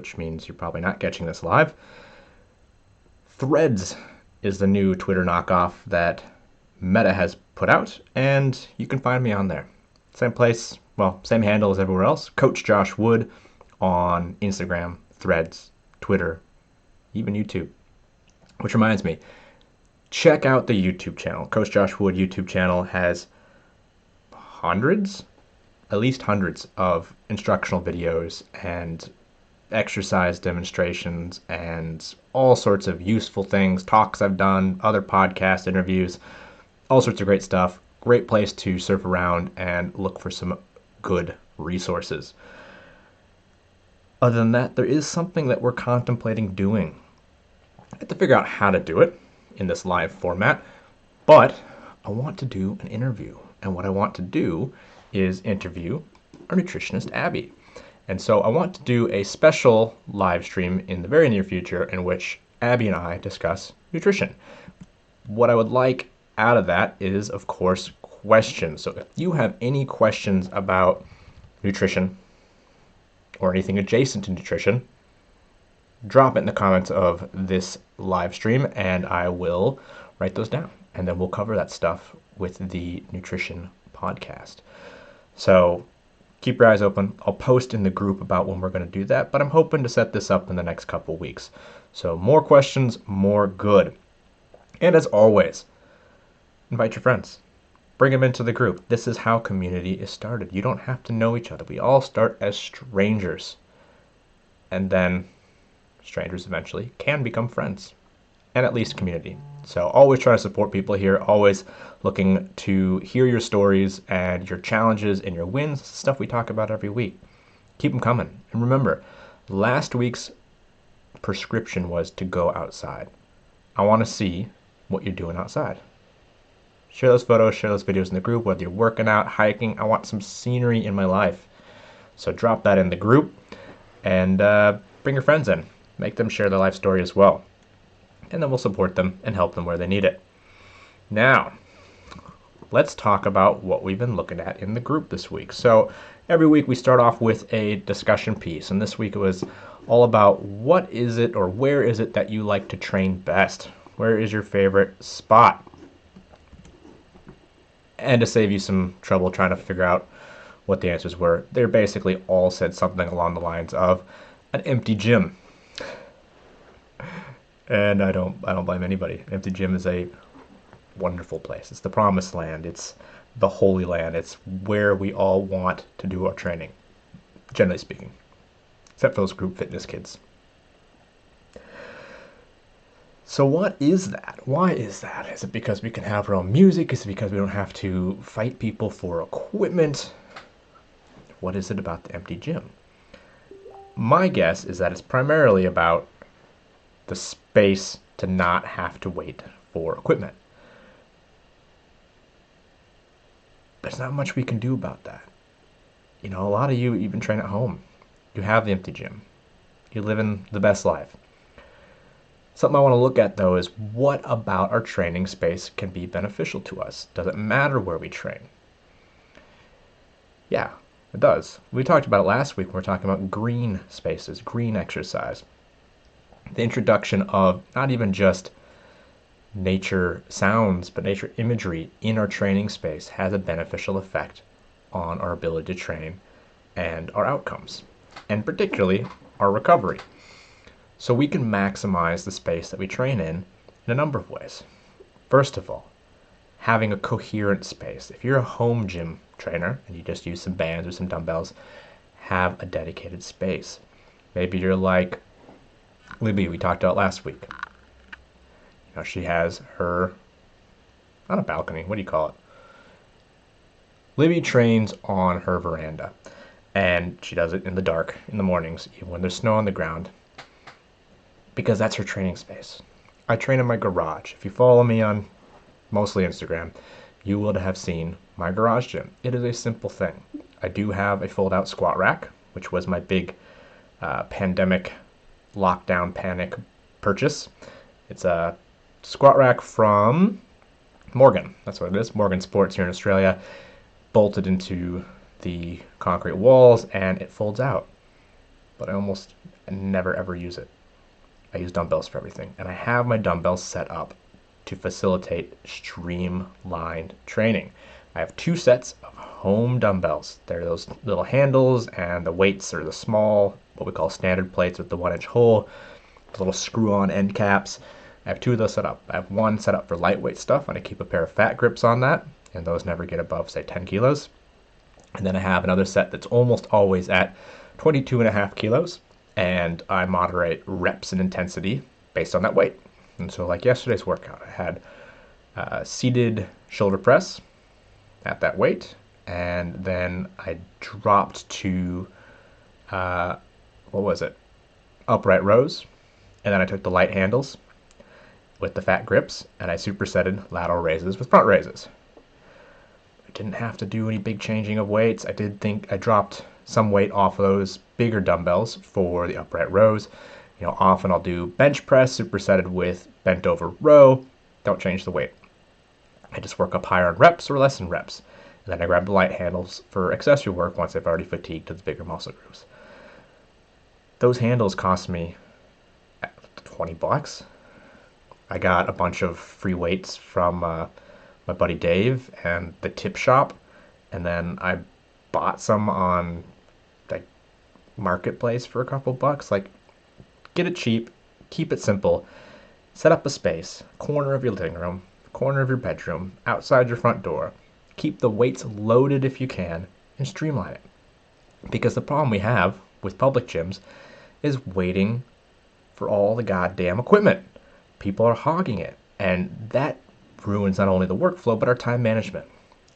which means you're probably not catching this live. Threads is the new Twitter knockoff that Meta has put out, and you can find me on there. Same place, well, same handle as everywhere else. Coach Josh Wood on Instagram, Threads, Twitter, even YouTube. Which reminds me, check out the YouTube channel. Coach Josh Wood YouTube channel has at least hundreds of instructional videos and exercise demonstrations and all sorts of useful things, talks I've done, other podcast interviews, all sorts of great stuff. Great place to surf around and look for some good resources. Other than that, there is something that we're contemplating doing. I have to figure out how to do it in this live format, but I want to do an interview. And what I want to do is interview our nutritionist, Abby. And so I want to do a special live stream in the very near future in which Abby and I discuss nutrition. What I would like out of that is, of course, questions. So if you have any questions about nutrition or anything adjacent to nutrition, drop it in the comments of this live stream and I will write those down. And then we'll cover that stuff with the nutrition podcast. So keep your eyes open. I'll post in the group about when we're going to do that, but I'm hoping to set this up in the next couple weeks. So more questions, more good. And as always, invite your friends. Bring them into the group. This is how community is started. You don't have to know each other. We all start as strangers. And then strangers eventually can become friends. And at least community. So always try to support people here. Always looking to hear your stories and your challenges and your wins, stuff we talk about every week. Keep them coming. And remember, last week's prescription was to go outside. I want to see what you're doing outside. Share those photos, share those videos in the group, whether you're working out, hiking. I want some scenery in my life. So drop that in the group and bring your friends in. Make them share their life story as well. And then we'll support them and help them where they need it. Now, let's talk about what we've been looking at in the group this week. So every week we start off with a discussion piece, and this week it was all about what is it or where is it that you like to train best? Where is your favorite spot? And to save you some trouble trying to figure out what the answers were, they basically all said something along the lines of an empty gym. And I don't blame anybody. Empty gym is a wonderful place. It's the promised land. It's the holy land. It's where we all want to do our training, generally speaking, except for those group fitness kids. So what is that? Why is that? Is it because we can have our own music? Is it because we don't have to fight people for equipment? What is it about the empty gym? My guess is that it's primarily about the space to not have to wait for equipment. There's not much we can do about that. You know, a lot of you even train at home. You have the empty gym. You're living the best life. Something I want to look at, though, is what about our training space can be beneficial to us? Does it matter where we train? Yeah, it does. We talked about it last week when we were talking about green spaces, green exercise. The introduction of not even just nature sounds, but nature imagery in our training space has a beneficial effect on our ability to train and our outcomes, and particularly our recovery. So we can maximize the space that we train in a number of ways. First of all, having a coherent space. If you're a home gym trainer and you just use some bands or some dumbbells, have a dedicated space. Maybe you're like Libby, we talked about last week. You know, she has her, not a balcony, what do you call it? Libby trains on her veranda, and she does it in the dark, in the mornings, even when there's snow on the ground, because that's her training space. I train in my garage. If you follow me on mostly Instagram, you will have seen my garage gym. It is a simple thing. I do have a fold-out squat rack, which was my big pandemic lockdown panic purchase. It's a squat rack from Morgan. That's what it is. Morgan Sports here in Australia. Bolted into the concrete walls and it folds out. but I almost never ever use it. I use dumbbells for everything, and I have my dumbbells set up to facilitate streamlined training. I have 2 sets of home dumbbells. They're those little handles, and the weights are the small, what we call standard plates with the 1 inch hole, the little screw on end caps. I have 2 of those set up. I have one set up for lightweight stuff, and I keep a pair of fat grips on that, and those never get above, say, 10 kilos. And then I have another set that's almost always at 22.5 kilos, and I moderate reps and intensity based on that weight. And so, like yesterday's workout, I had seated shoulder press at that weight, and then I dropped to, upright rows, and then I took the light handles with the fat grips, and I supersetted lateral raises with front raises. I didn't have to do any big changing of weights. I did think I dropped some weight off of those bigger dumbbells for the upright rows. Often I'll do bench press supersetted with bent over row. Don't change the weight. I just work up higher on reps or less in reps. And then I grab the light handles for accessory work once I've already fatigued to the bigger muscle groups. Those handles cost me $20. I got a bunch of free weights from my buddy Dave and the tip shop, and then I bought some on like marketplace for a couple bucks. Like, get it cheap, keep it simple, set up a space, corner of your living room, corner of your bedroom, outside your front door. Keep the weights loaded if you can, and streamline it. Because the problem we have with public gyms is waiting for all the goddamn equipment. People are hogging it, and that ruins not only the workflow, but our time management.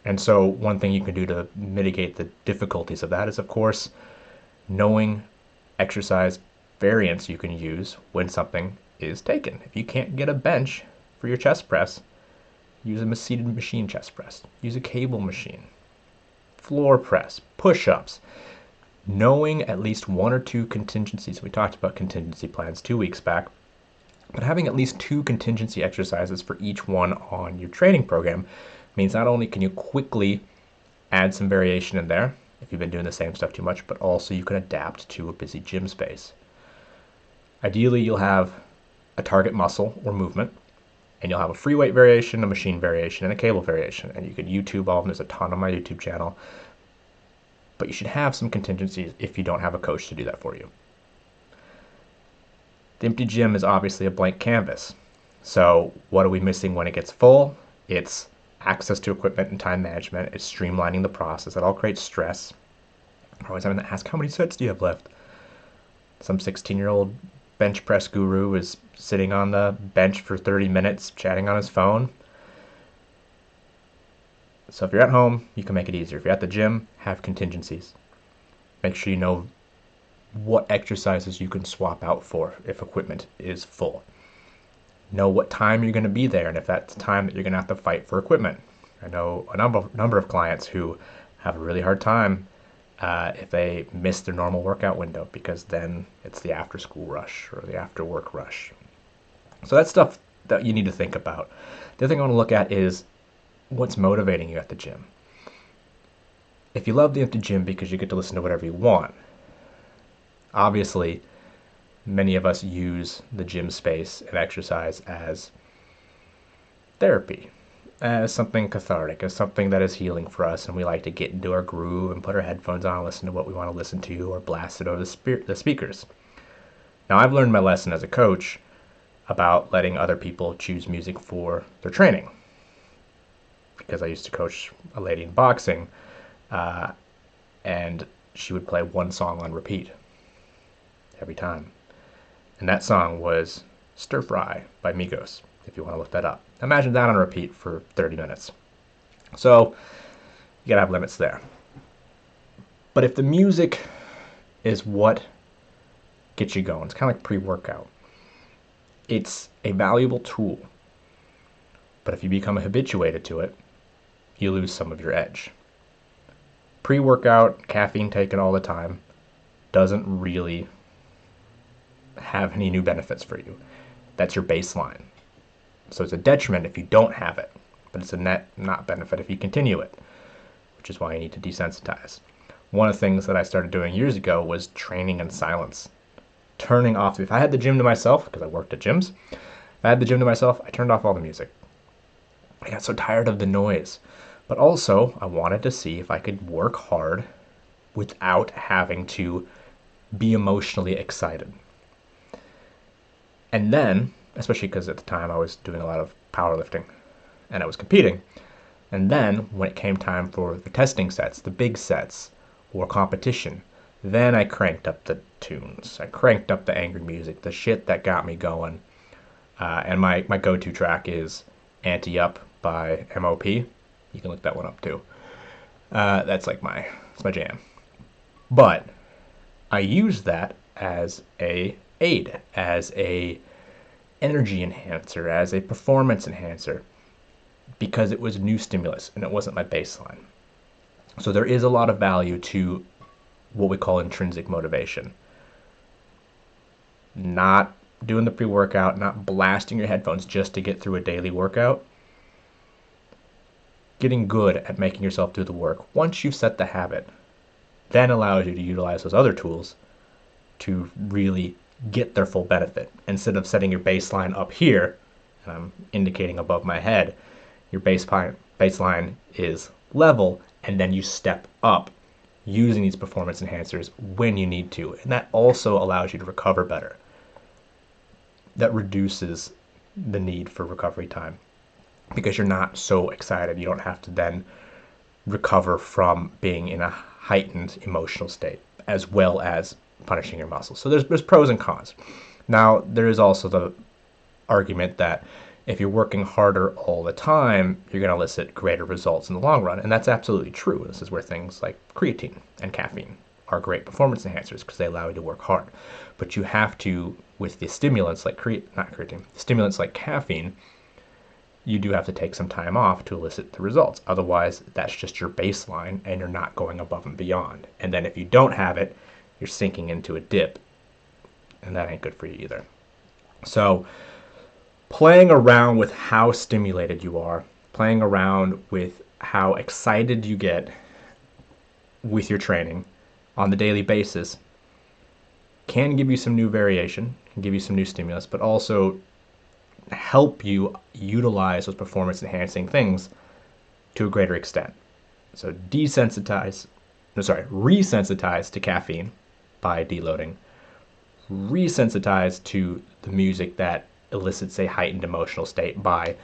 And so one thing you can do to mitigate the difficulties of that is, of course, knowing exercise variants you can use when something is taken. If you can't get a bench for your chest press, use a seated machine chest press. Use a cable machine. Floor press, push-ups. Knowing at least 1 or 2 contingencies. We talked about contingency plans 2 weeks back. But having at least 2 contingency exercises for each one on your training program means not only can you quickly add some variation in there if you've been doing the same stuff too much, but also you can adapt to a busy gym space. Ideally, you'll have a target muscle or movement, and you'll have a free weight variation, a machine variation, and a cable variation. And you could YouTube all of them. There's a ton on my YouTube channel. But you should have some contingencies if you don't have a coach to do that for you. The empty gym is obviously a blank canvas. So what are we missing when it gets full? It's access to equipment and time management. It's streamlining the process. It all creates stress. I'm always having to ask, how many sets do you have left? Some 16-year-old bench press guru is sitting on the bench for 30 minutes chatting on his phone. So if you're at home, you can make it easier. If you're at the gym, have contingencies. Make sure you know what exercises you can swap out for if equipment is full. Know what time you're going to be there, and if that's the time that you're going to have to fight for equipment. I know a number of clients who have a really hard time if they miss their normal workout window, because then it's the after school rush or the after work rush. So that's stuff that you need to think about. The other thing I want to look at is what's motivating you at the gym. If you love the empty gym because you get to listen to whatever you want, obviously many of us use the gym space and exercise as therapy, as something cathartic, as something that is healing for us, and we like to get into our groove and put our headphones on and listen to what we want to listen to, or blast it over the speakers. Now, I've learned my lesson as a coach about letting other people choose music for their training, because I used to coach a lady in boxing, and she would play one song on repeat every time. And that song was Stir Fry by Migos, if you want to look that up. Imagine that on repeat for 30 minutes. So you gotta have limits there. But if the music is what gets you going, it's kind of like pre-workout. It's a valuable tool. But if you become habituated to it, you lose some of your edge. Pre-workout, caffeine taken all the time, doesn't really have any new benefits for you. That's your baseline. So it's a detriment if you don't have it, but it's a net not benefit if you continue it, which is why you need to desensitize. One of the things that I started doing years ago was training in silence. Turning off, if I had the gym to myself, because I worked at gyms, if I had the gym to myself, I turned off all the music. I got so tired of the noise. But also, I wanted to see if I could work hard without having to be emotionally excited. And then, especially because at the time I was doing a lot of powerlifting and I was competing, and then when it came time for the testing sets, the big sets, or competition, then I cranked up the tunes. I cranked up the angry music, the shit that got me going. And my go-to track is Anti Up by MOP. You can look that one up too. That's my jam. But I use that as a aid, as a energy enhancer, as a performance enhancer, because it was new stimulus and it wasn't my baseline. So there is a lot of value to what we call intrinsic motivation. Not doing the pre-workout, not blasting your headphones just to get through a daily workout. Getting good at making yourself do the work once you've set the habit then allows you to utilize those other tools to really get their full benefit. Instead of setting your baseline up here, and I'm indicating above my head, your baseline is level, and then you step up using these performance enhancers when you need to. And that also allows you to recover better. That reduces the need for recovery time because you're not so excited. You don't have to then recover from being in a heightened emotional state as well as punishing your muscles. So there's pros and cons. Now, there is also the argument that if you're working harder all the time, you're going to elicit greater results in the long run. And that's absolutely true. This is where things like creatine and caffeine are great performance enhancers because they allow you to work hard. But you have to, with the stimulants like stimulants like caffeine, you do have to take some time off to elicit the results. Otherwise, that's just your baseline and you're not going above and beyond. And then if you don't have it, you're sinking into a dip. And that ain't good for you either. So playing around with how stimulated you are, playing around with how excited you get with your training on the daily basis can give you some new variation, can give you some new stimulus, but also help you utilize those performance enhancing things to a greater extent. So resensitize to caffeine by deloading, resensitize to the music that elicits a heightened emotional state by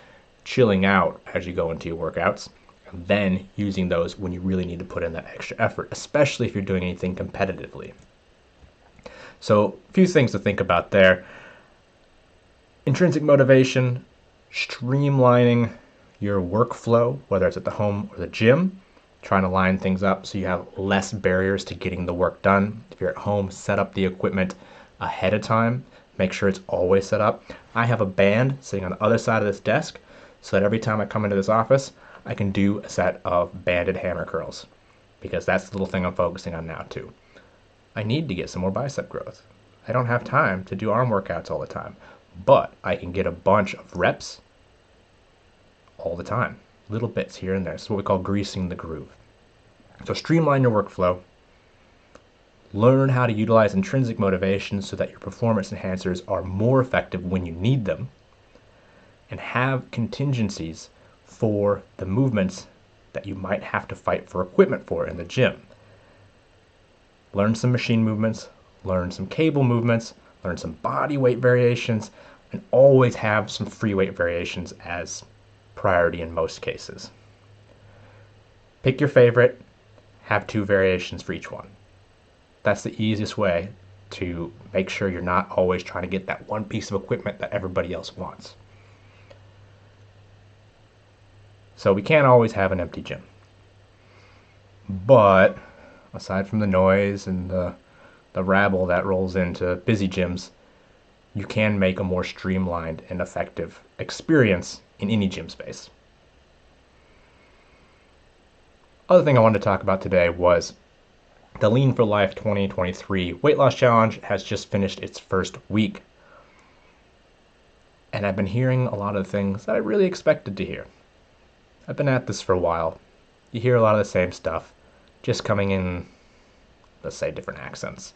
chilling out as you go into your workouts, and then using those when you really need to put in that extra effort, especially if you're doing anything competitively. So a few things to think about there. Intrinsic motivation, streamlining your workflow, whether it's at the home or the gym, trying to line things up so you have less barriers to getting the work done. If you're at home, set up the equipment ahead of time. Make sure it's always set up. I have a band sitting on the other side of this desk so that every time I come into this office, I can do a set of banded hammer curls because that's the little thing I'm focusing on now too. I need to get some more bicep growth. I don't have time to do arm workouts all the time, but I can get a bunch of reps all the time, little bits here and there. It's what we call greasing the groove. So streamline your workflow, learn how to utilize intrinsic motivation so that your performance enhancers are more effective when you need them, and have contingencies for the movements that you might have to fight for equipment for in the gym. Learn some machine movements, learn some cable movements, learn some body weight variations, and always have some free weight variations as priority in most cases. Pick your favorite, have 2 variations for each one. That's the easiest way to make sure you're not always trying to get that one piece of equipment that everybody else wants. So we can't always have an empty gym. But aside from the noise and the rabble that rolls into busy gyms, you can make a more streamlined and effective experience in any gym space. Other thing I wanted to talk about today was the Lean for Life 2023 Weight Loss Challenge has just finished its first week. And I've been hearing a lot of things that I really expected to hear. I've been at this for a while. You hear a lot of the same stuff, just coming in let's say, different accents.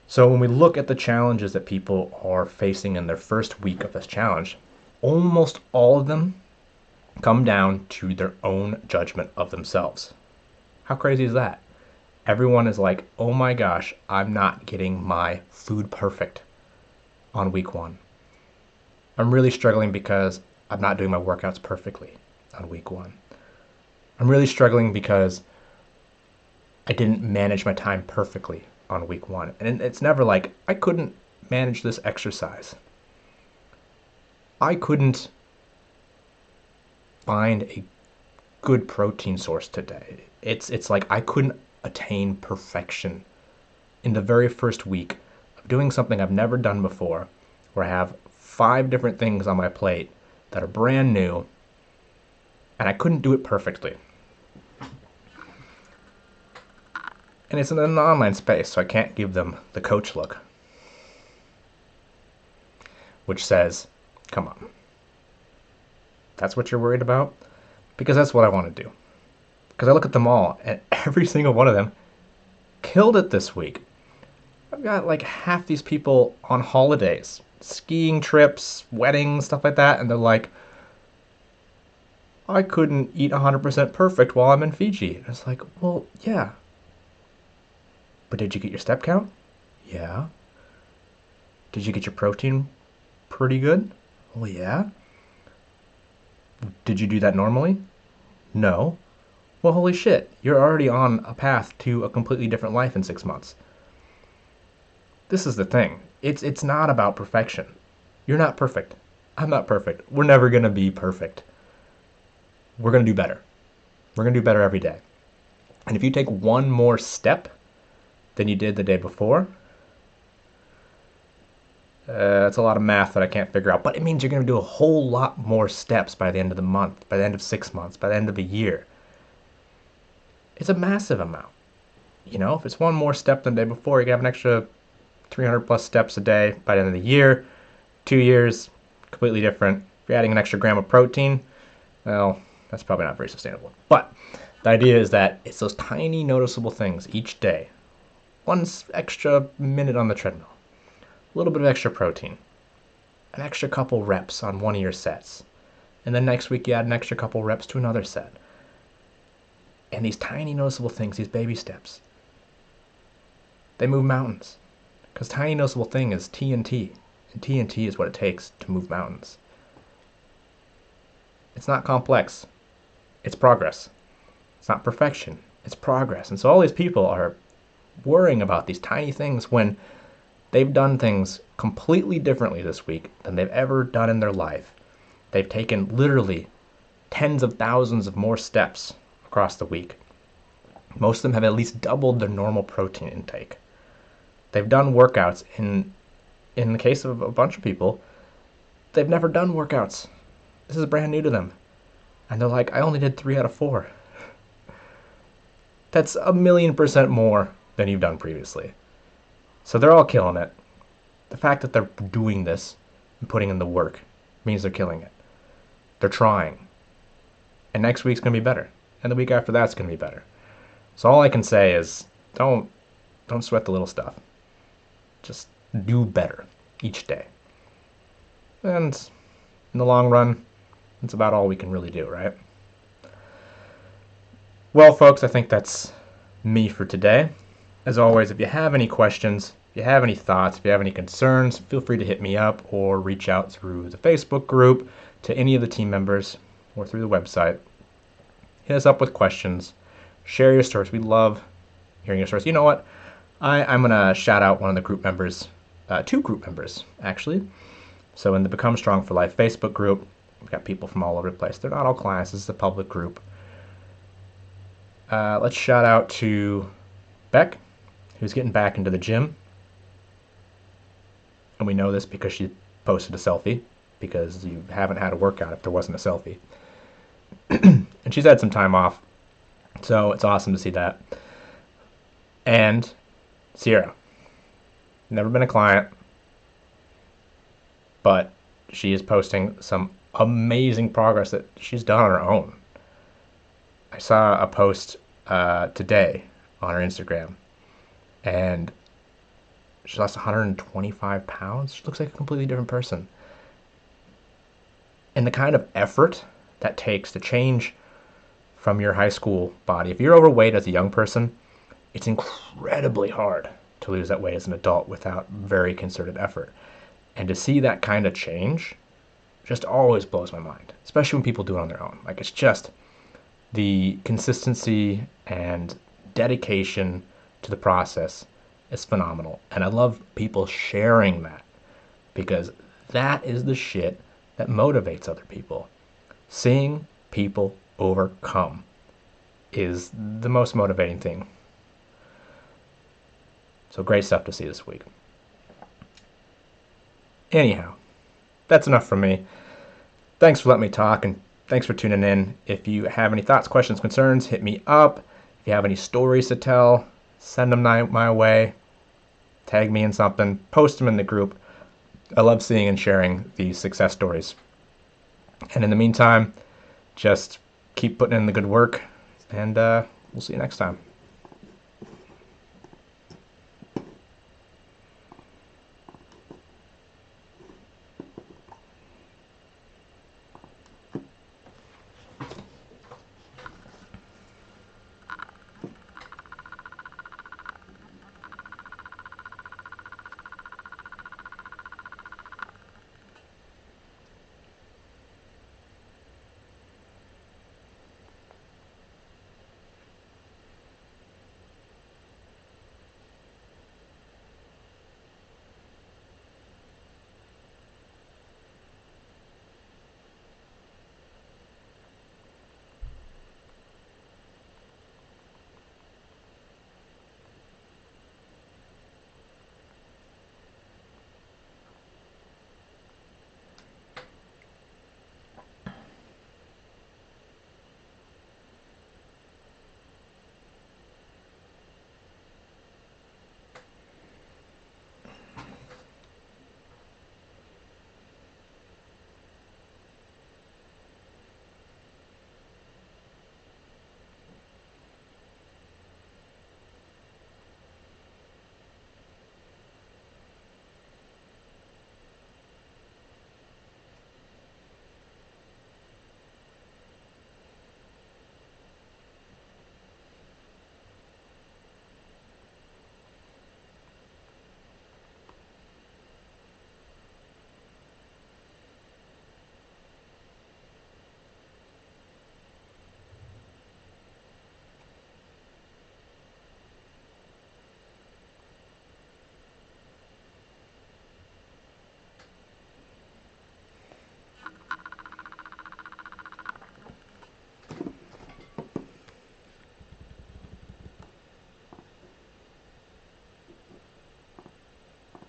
So when we look at the challenges that people are facing in their first week of this challenge, almost all of them come down to their own judgment of themselves. How crazy is that? Everyone is like, oh my gosh, I'm not getting my food perfect on week 1. I'm really struggling because I'm not doing my workouts perfectly on week 1. I'm really struggling because I didn't manage my time perfectly on week 1. And it's never like, I couldn't manage this exercise. I couldn't find a good protein source today. It's like I couldn't attain perfection in the very first week of doing something I've never done before, where I have 5 different things on my plate that are brand new, and I couldn't do it perfectly. And it's in an online space, so I can't give them the coach look, which says, come on. That's what you're worried about? Because that's what I want to do. Because I look at them all, and every single one of them killed it this week. I've got like half these people on holidays, skiing trips, weddings, stuff like that, and they're like, I couldn't eat 100% perfect while I'm in Fiji. And it's like, well, yeah. But did you get your step count? Yeah. Did you get your protein pretty good? Well, yeah. Did you do that normally? No. Well, holy shit, you're already on a path to a completely different life in 6 months. This is the thing. It's not about perfection. You're not perfect. I'm not perfect. We're never going to be perfect. We're going to do better. We're going to do better every day. And if you take one more step than you did the day before, that's a lot of math that I can't figure out. But it means you're going to do a whole lot more steps by the end of the month, by the end of 6 months, by the end of the year. It's a massive amount. You know, if it's one more step than the day before, you can have an extra 300 plus steps a day by the end of the year. 2 years, completely different. If you're adding an extra gram of protein, well, that's probably not very sustainable. But the idea is that it's those tiny noticeable things each day. One extra minute on the treadmill, a little bit of extra protein, an extra couple reps on one of your sets, and then next week you add an extra couple reps to another set. And these tiny noticeable things, these baby steps, they move mountains. Because tiny noticeable thing is TNT, and TNT is what it takes to move mountains. It's not complex. It's progress. It's not perfection. It's progress. And so all these people are worrying about these tiny things when they've done things completely differently this week than they've ever done in their life. They've taken literally tens of thousands of more steps across the week. Most of them have at least doubled their normal protein intake. They've done workouts. In the case of a bunch of people, they've never done workouts. This is brand new to them. And they're like, I only did 3 out of 4. That's 1,000,000% more than you've done previously. So they're all killing it. The fact that they're doing this and putting in the work means they're killing it. They're trying. And next week's going to be better. And the week after that's going to be better. So all I can say is don't sweat the little stuff. Just do better each day. And in the long run, that's about all we can really do, right? Well, folks, I think that's me for today. As always, if you have any questions, if you have any thoughts, if you have any concerns, feel free to hit me up or reach out through the Facebook group to any of the team members or through the website. Hit us up with questions. Share your stories. We love hearing your stories. You know what? I'm going to shout out one of the group members, 2 group members, actually. So in the Become Strong for Life Facebook group, we've got people from all over the place. They're not all clients. This is a public group. Let's shout out to Beck, who's getting back into the gym. And we know this because she posted a selfie, because you haven't had a workout if there wasn't a selfie. And she's had some time off, so it's awesome to see that. And Sierra, never been a client, but she is posting some amazing progress that she's done on her own. I saw a post today on her Instagram, and she lost 125 pounds. She looks like a completely different person. And the kind of effort that takes to change from your high school body, if you're overweight as a young person, it's incredibly hard to lose that weight as an adult without very concerted effort. And to see that kind of change just always blows my mind, especially when people do it on their own. Like, it's just the consistency and dedication to the process is phenomenal. And I love people sharing that, because that is the shit that motivates other people. Seeing people overcome is the most motivating thing. So great stuff to see this week. Anyhow, that's enough from me. Thanks for letting me talk, and thanks for tuning in. If you have any thoughts, questions, concerns, hit me up. If you have any stories to tell, send them my way. Tag me in something. Post them in the group. I love seeing and sharing these success stories. And in the meantime, just keep putting in the good work, and we'll see you next time.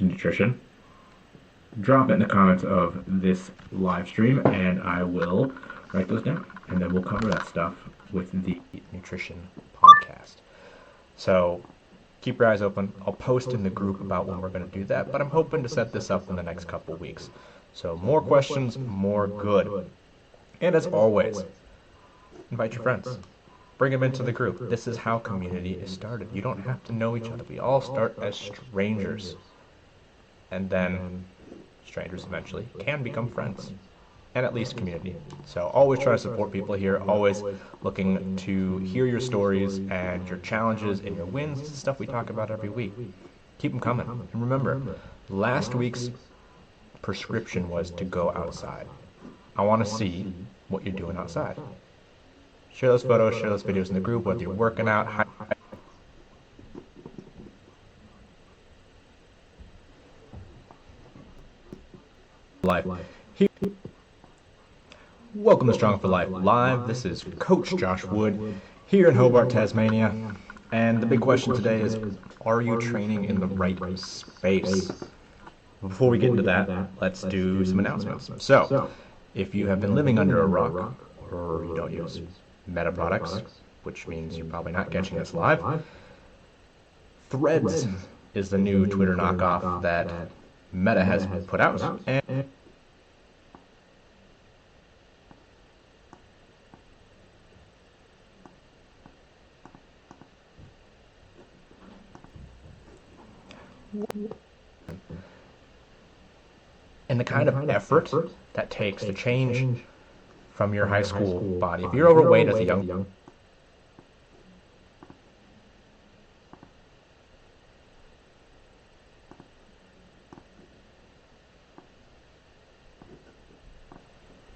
Nutrition, drop it in the comments of this live stream, and I will write those down, and then we'll cover that stuff with the nutrition podcast. So keep your eyes open. I'll post in the group about when we're going to do that, but I'm hoping to set this up in the next couple weeks. So more questions, more good. And as always, invite your friends. Bring them into the group. This is how community is started. You don't have to know each other. We all start as strangers. And then strangers eventually can become friends, and at least community. So always try to support people here, always looking to hear your stories and your challenges and your wins. This is stuff we talk about every week. Keep them coming. And remember, last week's prescription was to go outside. I want to see what you're doing outside. Share those photos, share those videos in the group, whether you're working out, life. Welcome to Strong for Life Live. This is Coach Josh Wood here in Hobart, Tasmania. And the big question today is, are you training in the right space? Before we get into that, let's do some announcements. So, if you have been living under a rock, or you don't use Meta products, which means you're probably not catching this live, Threads is the new Twitter knockoff that Meta has put out. And And the kind of effort that takes to change from your high school body. If you're overweight as a young,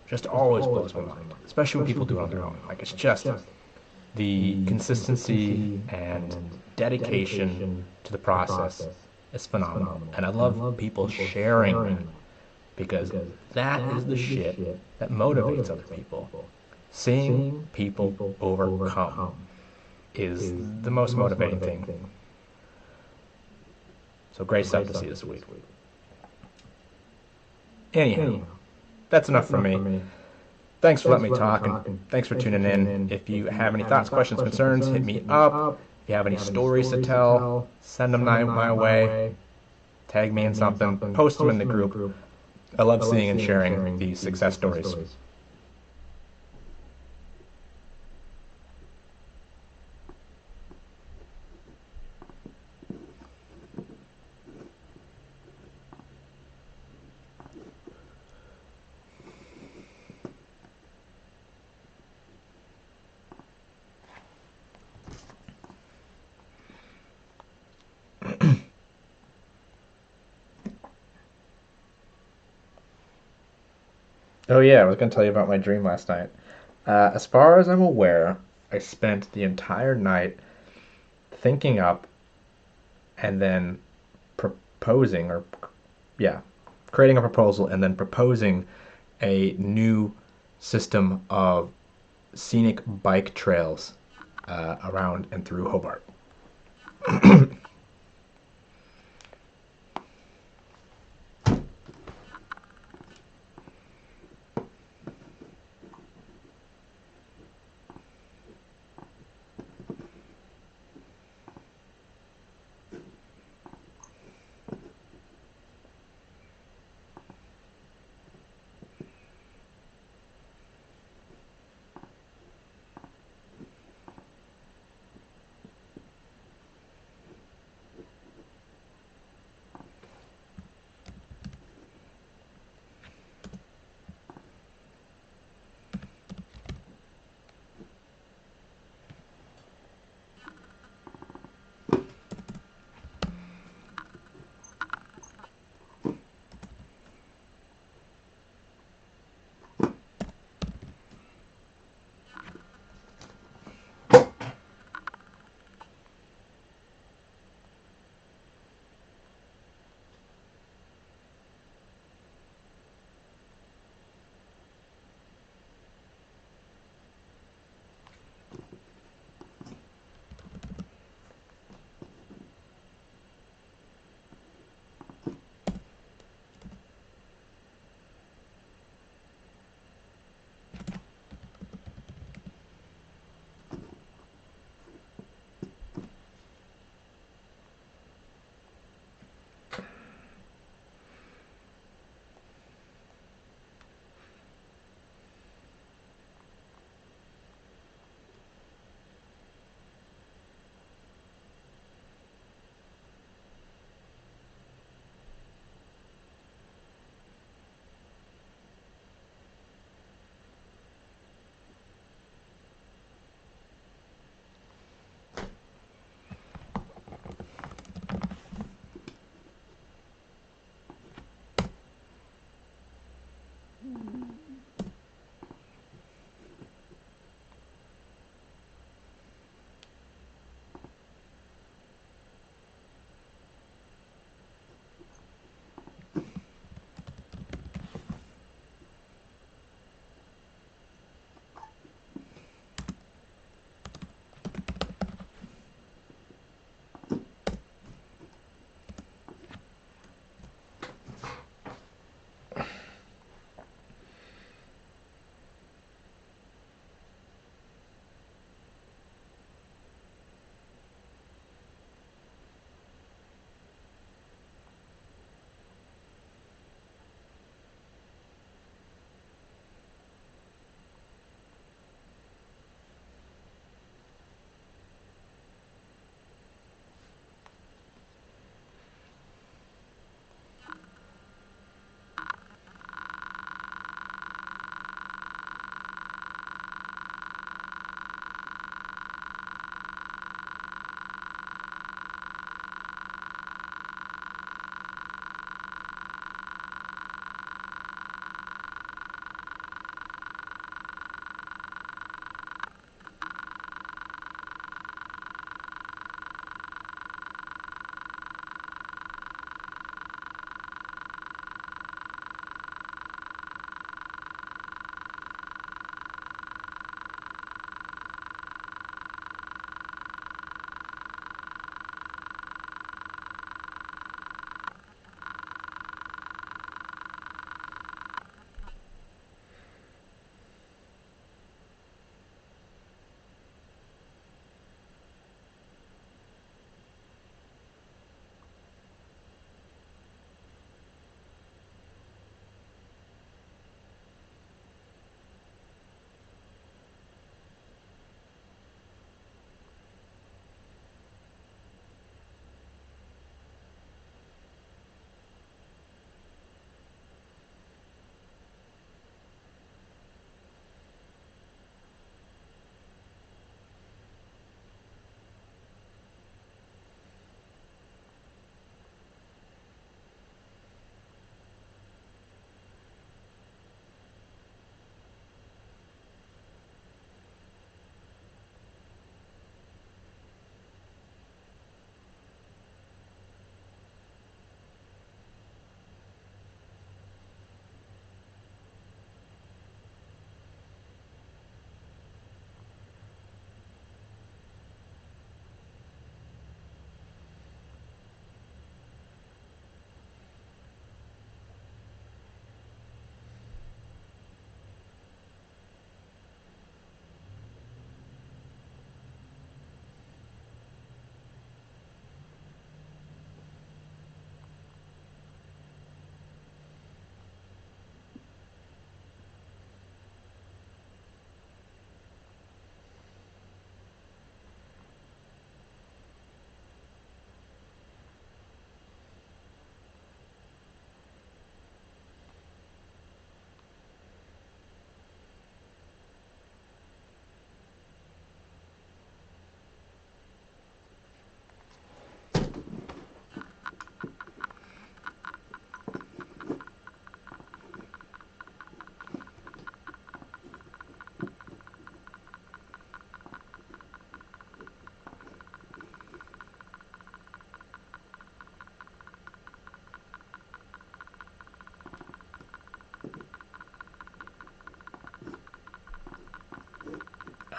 just always blows my mind, especially when people do it on their own. Like, it's just the consistency and dedication to the process is phenomenal. And I love people sharing that, because that is the shit that motivates other people. Seeing people overcome is the most motivating thing. So great stuff to see this week. Anyhow, that's enough for me. Thanks for letting me talk, and thanks for tuning in. If you have any thoughts, questions, concerns, hit me up. If you have any stories to tell, send them my way. Tag me in something. Post them in the group. I love seeing and sharing these success stories. Oh yeah, I was going to tell you about my dream last night. As far as I'm aware, I spent the entire night thinking up and then proposing, or yeah, creating a proposal and then proposing a new system of scenic bike trails around and through Hobart.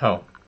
Oh,